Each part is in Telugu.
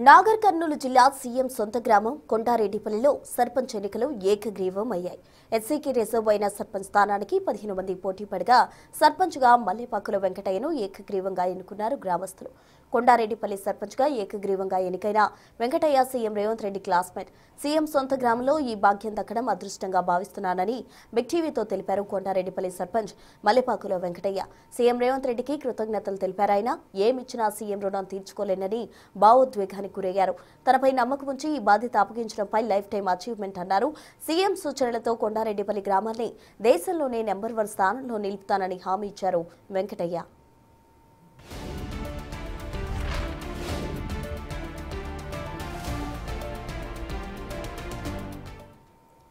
నాగర్ కర్నూలు జిల్లా సీఎం సొంత గ్రామం కొండారెడ్డిపల్లిలో సర్పంచ్ ఎన్నికలు ఏకగ్రీవం అయ్యాయి. ఎస్సీకి రిజర్వ్ అయిన సర్పంచ్ స్థానానికి 15 మంది పోటీ పడగా సర్పంచ్గా మల్లెపాకుల వెంకటయ్యను ఏకగ్రీవంగా ఎన్నుకున్నారు గ్రామస్తులు. కొండారెడ్డిపల్లి సర్పంచ్గా ఏకగ్రీవంగా ఎన్నికైన Venkataiah CM Revanth Reddy classmate. CM సొంత గ్రామంలో ఈ భాగ్యం దక్కడం అదృష్టంగా భావిస్తున్నానని బిగ్ టీవీతో తెలిపారు కొండారెడ్డిపల్లి సర్పంచ్ మల్లెపాకుల వెంకటయ్య. సీఎం రేవంత్ రెడ్డికి కృతజ్ఞతలు తెలిపారాయన. ఏమిచ్చినా సీఎం రుణం తీర్చుకోలేనని భావోద్వేగానికి గురయ్యారు. తనపై నమ్మకం ఉంచి ఈ బాధ్యత అప్పగించడంపై లైఫ్ టైం అచీవ్మెంట్ అన్నారు. సీఎం సూచనలతో కొండారెడ్డిపల్లి గ్రామాన్ని దేశంలోనే నెంబర్ 1 స్థానంలో నిలుపుతానని హామీ ఇచ్చారు వెంకటయ్య.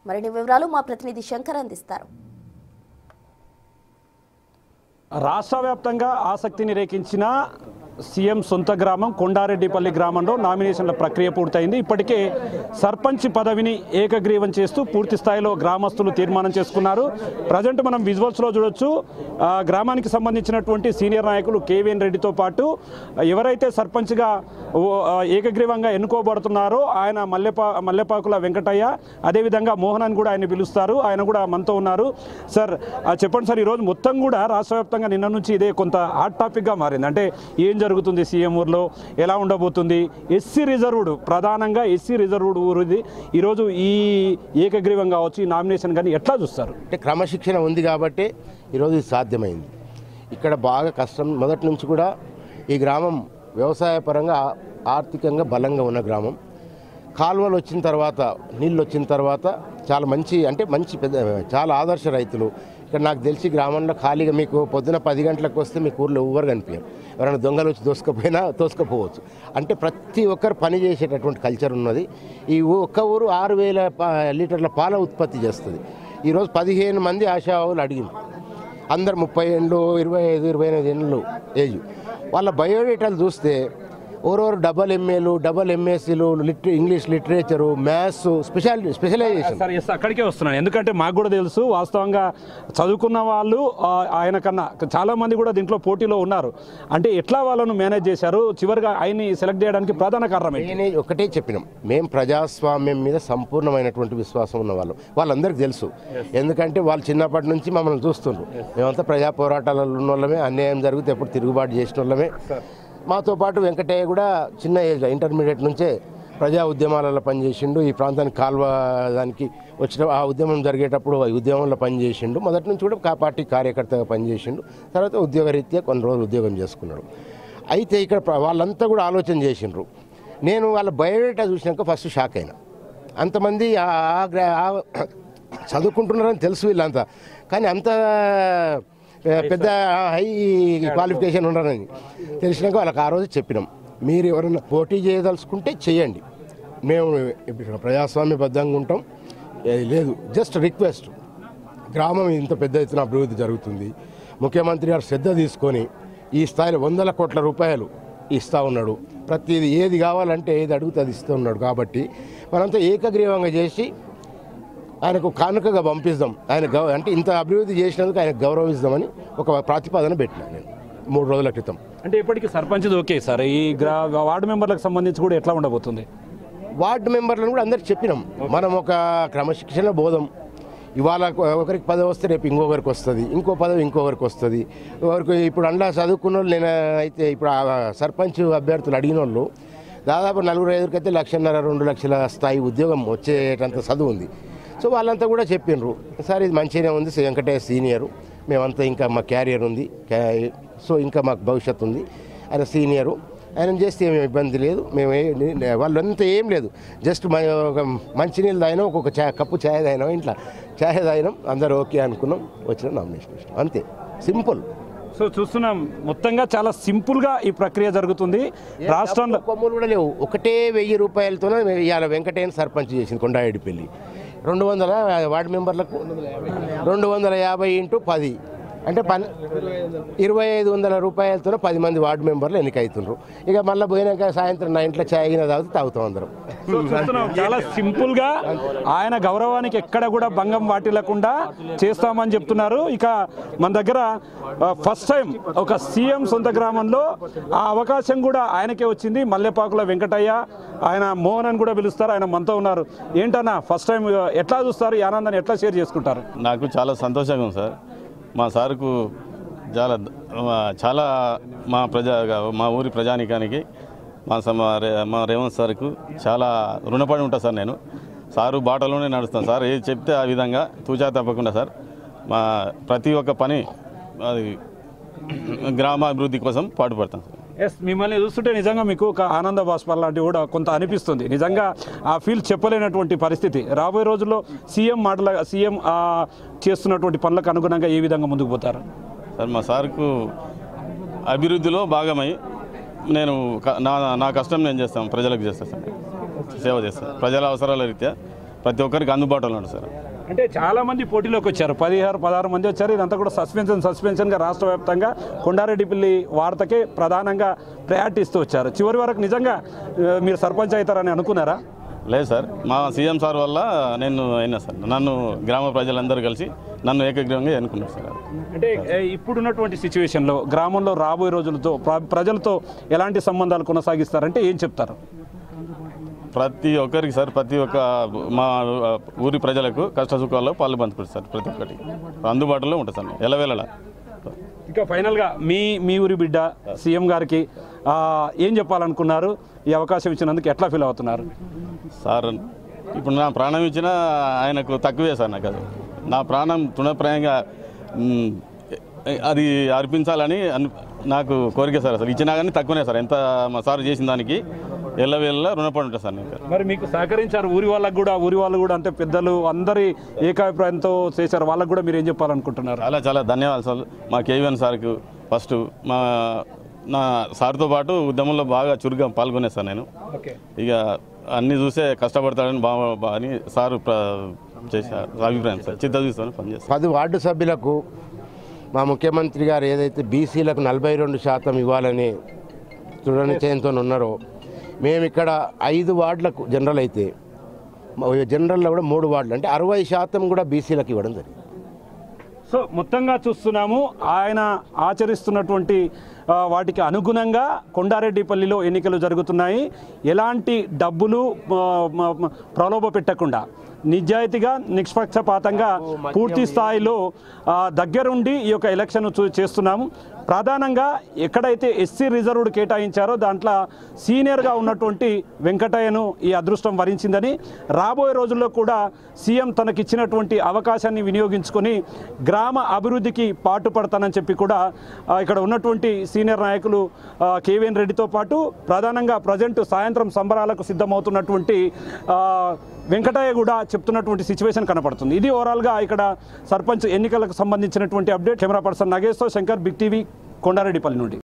మరిన్ని వివరాలు మా ప్రతినిధి శంకర్ అందిస్తారు. రాష్ట్ర వ్యాప్తంగా ఆసక్తిని రేకించిన సీఎం సొంత గ్రామం కొండారెడ్డిపల్లి గ్రామంలో నామినేషన్ల ప్రక్రియ పూర్తయింది. ఇప్పటికే సర్పంచ్ పదవిని ఏకగ్రీవం చేస్తూ పూర్తి స్థాయిలో గ్రామస్తులు తీర్మానం చేసుకున్నారు. ప్రజెంట్ మనం విజువల్స్లో చూడొచ్చు. గ్రామానికి సంబంధించినటువంటి సీనియర్ నాయకులు కేవీఎన్ రెడ్డితో పాటు ఎవరైతే సర్పంచ్గా ఏకగ్రీవంగా ఎన్నుకోబడుతున్నారో ఆయన మల్లెపాకుల వెంకటయ్య, అదేవిధంగా మోహన్ అని కూడా ఆయన పిలుస్తారు. ఆయన కూడా మనతో ఉన్నారు. సార్ చెప్పండి సార్, ఈరోజు మొత్తం కూడా రాష్ట్ర వ్యాప్తంగా నిన్న నుంచి ఇదే కొంత హాట్ టాపిక్గా మారింది. అంటే ఏం జరుగుతుంది, సీఎం ఊర్లో ఎలా ఉండబోతుంది, ఎస్సీ రిజర్వ్డ్, ప్రధానంగా ఎస్సీ రిజర్వ్డ్ ఊరు ఇది. ఈరోజు ఈ ఏకగ్రీవం కావచ్చు, ఈ నామినేషన్ కానీ ఎట్లా చూస్తారు? అంటే క్రమశిక్షణ ఉంది కాబట్టి ఈరోజు ఇది సాధ్యమైంది. ఇక్కడ బాగా కష్టం మొదటి నుంచి కూడా. ఈ గ్రామం వ్యవసాయపరంగా ఆర్థికంగా బలంగా ఉన్న గ్రామం. కాలువలు వచ్చిన తర్వాత, నీళ్ళు వచ్చిన తర్వాత చాలా మంచి పెద్ద చాలా ఆదర్శ రైతులు. ఇక్కడ నాకు తెలిసి గ్రామంలో ఖాళీగా మీకు పొద్దున 10 గంటలకు వస్తే మీకు ఊర్లో ఎవరు కనిపించారు. ఎవరైనా దొంగలు వచ్చి తోసుకపోవచ్చు. అంటే ప్రతి ఒక్కరు పని చేసేటటువంటి కల్చర్ ఉన్నది. ఈ ఒక్క ఊరు 6,000 లీటర్ల పాల ఉత్పత్తి చేస్తుంది. ఈరోజు 15 మంది ఆశావాహులు అడిగింది. అందరు 30 ఏళ్ళు, 25, 28 ఏళ్ళు ఏజ్. వాళ్ళ బయోడేటాలు చూస్తే ఓరోరు డబల్ ఎంఏలు, డబల్ ఎంఎస్సీలు, English literature, maths, specialisation. Sir అక్కడికే వస్తున్నాను, ఎందుకంటే మాకు కూడా తెలుసు వాస్తవంగా చదువుకున్న వాళ్ళు ఆయన కన్నా చాలామంది కూడా దీంట్లో పోటీలో ఉన్నారు. అంటే ఎట్లా వాళ్ళను మేనేజ్ చేశారు, చివరిగా ఆయన్ని సెలెక్ట్ చేయడానికి ప్రధాన కారణం? నేనే ఒకటే చెప్పినాం, మేము ప్రజాస్వామ్యం మీద సంపూర్ణమైనటువంటి విశ్వాసం ఉన్న వాళ్ళందరికీ తెలుసు. ఎందుకంటే వాళ్ళు చిన్నప్పటి నుంచి మమ్మల్ని చూస్తుండ్రు. మేమంతా ప్రజా పోరాటాలలో ఉన్న వాళ్ళమే, అన్యాయం జరిగితే ఎప్పుడు తిరుగుబాటు చేసిన వాళ్ళమే. మాతో పాటు వెంకటయ్య కూడా చిన్న ఏజ్ ఇంటర్మీడియట్ నుంచే ప్రజా ఉద్యమాలలో పనిచేసిండు. ఈ ప్రాంతానికి కాల్వ దానికి వచ్చిన ఆ ఉద్యమం జరిగేటప్పుడు ఈ ఉద్యమంలో పనిచేసిండు. మొదటి నుంచి కూడా పార్టీ కార్యకర్తగా పనిచేసిండు. తర్వాత ఉద్యోగరీత్యా కొన్ని రోజులు ఉద్యోగం చేసుకున్నాడు. అయితే ఇక్కడ వాళ్ళంతా కూడా ఆలోచన చేసిండ్రు. నేను వాళ్ళ బయోడేటా చూసినాక ఫస్ట్ షాక్ అయినా. అంతమంది చదువుకుంటున్నారని తెలుసు వీళ్ళంతా, కానీ అంత పెద్ద హై క్వాలిఫికేషన్ ఉన్నారని తెలిసినాక వాళ్ళకి ఆ రోజు చెప్పినాం, మీరు ఎవరైనా పోటీ చేయదలుచుకుంటే చేయండి, మేము ప్రజాస్వామ్యబద్ధంగా ఉంటాం. లేదు, జస్ట్ రిక్వెస్ట్, గ్రామం ఇంత పెద్ద ఎత్తున అభివృద్ధి జరుగుతుంది, ముఖ్యమంత్రి గారు శ్రద్ధ తీసుకొని ఈ స్థాయిలో 100 కోట్ల రూపాయలు ఇస్తూ ఉన్నాడు, ప్రతిది ఏది కావాలంటే ఏది అడుగుతే అది ఇస్తూ ఉన్నాడు. కాబట్టి మనంతా ఏకగ్రీవంగా చేసి ఆయనకు కానుకగా పంపిస్తాం. ఆయన అంటే ఇంత అభివృద్ధి చేసినందుకు ఆయన గౌరవిస్తామని ఒక ప్రతిపాదన పెట్టినాను నేను 3 రోజుల క్రితం. అంటే ఇప్పటికీ సర్పంచ్ ఓకే సార్, ఈ వార్డు మెంబర్లకు సంబంధించి కూడా ఎట్లా ఉండబోతుంది? వార్డు మెంబర్లను కూడా అందరికి చెప్పినాం. మనం ఒక క్రమశిక్షణ బోధం. ఇవాళ ఒకరికి పదవి వస్తే రేపు ఇంకొకరికి వస్తుంది, ఇంకో పదవి ఇంకొకరికి వస్తుంది. ఎవరికి ఇప్పుడు అండ్లా చదువుకున్న వాళ్ళు, నేను అయితే ఇప్పుడు సర్పంచ్ అభ్యర్థులు అడిగిన వాళ్ళు దాదాపు 4-5 1,50,000 2 లక్షల స్థాయి ఉద్యోగం వచ్చేటంత చదువు ఉంది. సో వాళ్ళంతా కూడా చెప్పిండ్రు, సార్ ఇది మంచిగానే ఉంది, వెంకటయ్య సీనియరు, మేమంతా ఇంకా మా క్యారియర్ ఉంది, సో ఇంకా మాకు భవిష్యత్తు ఉంది, ఆయన సీనియరు, ఆయన చేస్తే ఏమి ఇబ్బంది లేదు, మేము వాళ్ళంతా ఏం లేదు, జస్ట్ ఒక మంచినీళ్ళు తాగినాం, ఒక్కొక్క కప్పు ఛాయ్ తాగినాం, ఇంట్లో ఛాయ్ తాగినాం, అందరూ ఓకే అనుకున్నాం, వచ్చిన నామినేషన్ అంతే, సింపుల్. సో చూస్తున్నాం మొత్తంగా చాలా సింపుల్గా ఈ ప్రక్రియ జరుగుతుంది. రాష్ట్రంలో కొమ్ములు కూడా లేవు. ఒకటే 1,000 రూపాయలతోనే ఇవాళ వెంకటయ్యని సర్పంచ్ చేసింది కొండారెడ్డిపల్లి. 200 వార్డు మెంబర్లకు 250 × 10 అంటే 2500 రూపాయలతో 10 మంది వార్డు మెంబర్లు ఎన్నికవుతున్నారు. ఇక మళ్ళీ పోయినాక సాయంత్రం 9 చాయ్ తాగుతాం అందరం. చాలా సింపుల్ గా ఆయన గౌరవానికి ఎక్కడ కూడా భంగం వాటిల్లకుండా చేస్తామని చెప్తున్నారు. ఇక మన దగ్గర ఫస్ట్ టైం ఒక సీఎం సొంత గ్రామంలో ఆ అవకాశం కూడా ఆయనకే వచ్చింది. మల్లెపాకుల వెంకటయ్య, ఆయన మోహన్ అని కూడా పిలుస్తారు, ఆయన మనతో ఉన్నారు. ఏంటన్నా ఫస్ట్ టైం ఎట్లా చూస్తారు, ఈ ఆనందాన్ని ఎట్లా షేర్ చేసుకుంటారు? నాకు చాలా సంతోషంగా ఉంది సార్. మా సార్కు చాలా మా ఊరి ప్రజానికానికి మా రేవంత్ సార్కు చాలా రుణపడి ఉంటాను సార్. నేను సారు బాటలోనే నడుస్తాను సార్. ఏది చెప్తే ఆ విధంగా తూచా తప్పకుండా సార్ మా ప్రతి ఒక్క పని అది గ్రామాభివృద్ధి కోసం పాటుపడతాను సార్. ఎస్, మిమ్మల్ని చూస్తుంటే నిజంగా మీకు ఒక ఆనంద బాష్పాలు లాంటివి కూడా కొంత అనిపిస్తుంది. నిజంగా ఆ ఫీల్ చెప్పలేనటువంటి పరిస్థితి. రాబోయే రోజుల్లో సీఎం చేస్తున్నటువంటి పనులకు అనుగుణంగా ఏ విధంగా ముందుకు పోతారు సార్? మా సార్కు అభివృద్ధిలో భాగమై నేను నా కష్టం నేను చేస్తాను, ప్రజలకు చేస్తాను సార్, సేవ చేస్తాను. ప్రజల అవసరాల రీత్యా ప్రతి ఒక్కరికి అందుబాటులో ఉంది సార్. అంటే చాలా మంది పోటీలోకి వచ్చారు, 16 మంది వచ్చారు. ఇదంతా కూడా సస్పెన్షన్గా రాష్ట్ర వ్యాప్తంగా కొండారెడ్డిపల్లి వార్తకే ప్రధానంగా ప్రయారిటీ ఇస్తూ వచ్చారు. చివరి వరకు నిజంగా మీరు సర్పంచ్ అవుతారని అనుకున్నారా? లేదు సార్, మా సీఎం సార్ వల్ల నేను అయినా సార్. నన్ను గ్రామ ప్రజలందరూ కలిసి నన్ను ఏకగ్రీవంగా ఎన్నుకున్నారు సార్. అంటే ఇప్పుడున్నటువంటి సిచ్యువేషన్లో గ్రామంలో రాబోయే రోజులతో ప్రజలతో ఎలాంటి సంబంధాలు కొనసాగిస్తారంటే ఏం చెప్తారు? ప్రతి ఒక్కరికి సార్, ప్రతి ఒక్క మా ఊరి ప్రజలకు కష్ట సుఖాల్లో పాలు పంచుకుంటారు సార్. ప్రతి ఒక్కటి అందుబాటులో ఉంటుంది సార్ ఎలవేళలా. ఇక ఫైనల్గా మీ ఊరి బిడ్డ సీఎం గారికి ఏం చెప్పాలనుకున్నారు? ఈ అవకాశం ఇచ్చినందుకు ఎట్లా ఫీల్ అవుతున్నారు? సార్, ఇప్పుడు నా ప్రాణం ఇచ్చినా ఆయనకు తక్కువే సార్. నాకు అది నా ప్రాణం తృణప్రాయంగా అది అర్పించాలని నాకు కోరిక సార్. అసలు ఇచ్చినా కానీ తక్కువనే సార్. ఎంత మా సార్ చేసిన దానికి ఎల్లవేళ్ళ రుణపడి ఉంటుంది సార్. నేను మరి మీకు సహకరించారు ఊరి వాళ్ళు కూడా అంటే పెద్దలు అందరి ఏకాభిప్రాయంతో చేశారు. వాళ్ళకు కూడా మీరు ఏం చెప్పాలనుకుంటున్నారు? చాలా ధన్యవాదాలు సార్. మా కేవీఎన్ సార్కు ఫస్ట్ నా సార్తో పాటు ఉద్యమంలో బాగా చురుగ్గా పాల్గొనే సార్ నేను. ఇక అన్నీ చూసే కష్టపడతాడని బాగా అని సారు చేశారు అభిప్రాయం సార్. చిత్తశుద్ధితో పనిచేస్తారు. 10 వార్డు సభ్యులకు మా ముఖ్యమంత్రి గారు ఏదైతే బీసీలకు 42% ఇవ్వాలని దృఢ నిశ్చయంతో ఉన్నారో, మేము ఇక్కడ 5 వార్డులకు జనరల్ అయితే జనరల్లో కూడా 3 వార్డులు అంటే 60% కూడా బీసీలకు ఇవ్వడం జరిగింది. సో మొత్తంగా చూస్తున్నాము ఆయన ఆచరిస్తున్నటువంటి వాటికి అనుగుణంగా కొండారెడ్డిపల్లిలో ఎన్నికలు జరుగుతున్నాయి. ఎలాంటి డబ్బులు ప్రలోభ పెట్టకుండా నిజాయితీగా నిష్పక్షపాతంగా పూర్తి స్థాయిలో దగ్గరుండి ఈ యొక్క ఎలక్షన్ చేస్తున్నాము. ప్రధానంగా ఎక్కడైతే ఎస్సీ రిజర్వ్డ్ కేటాయించారో దాంట్లో సీనియర్గా ఉన్నటువంటి వెంకటయ్యను ఈ అదృష్టం వరించిందని, రాబోయే రోజుల్లో కూడా సీఎం తనకిచ్చినటువంటి అవకాశాన్ని వినియోగించుకొని గ్రామ అభివృద్ధికి పాటుపడతానని చెప్పి కూడా ఇక్కడ ఉన్నటువంటి సీనియర్ నాయకులు కేవీఎన్ రెడ్డితో పాటు ప్రధానంగా ప్రజెంట్ సాయంత్రం సంబరాలకు సిద్ధమవుతున్నటువంటి వెంకటయ్య కూడా చెప్తున్నటువంటి సిచ్యువేషన్ కనపడుతుంది. ఇది ఓవరాల్గా ఇక్కడ సర్పంచ్ ఎన్నికలకు సంబంధించినటువంటి అప్డేట్. కెమెరా పర్సన్ నగేష్తో శంకర్, బిగ్ టీవీ, కొండారెడ్డిపల్లి నుండి.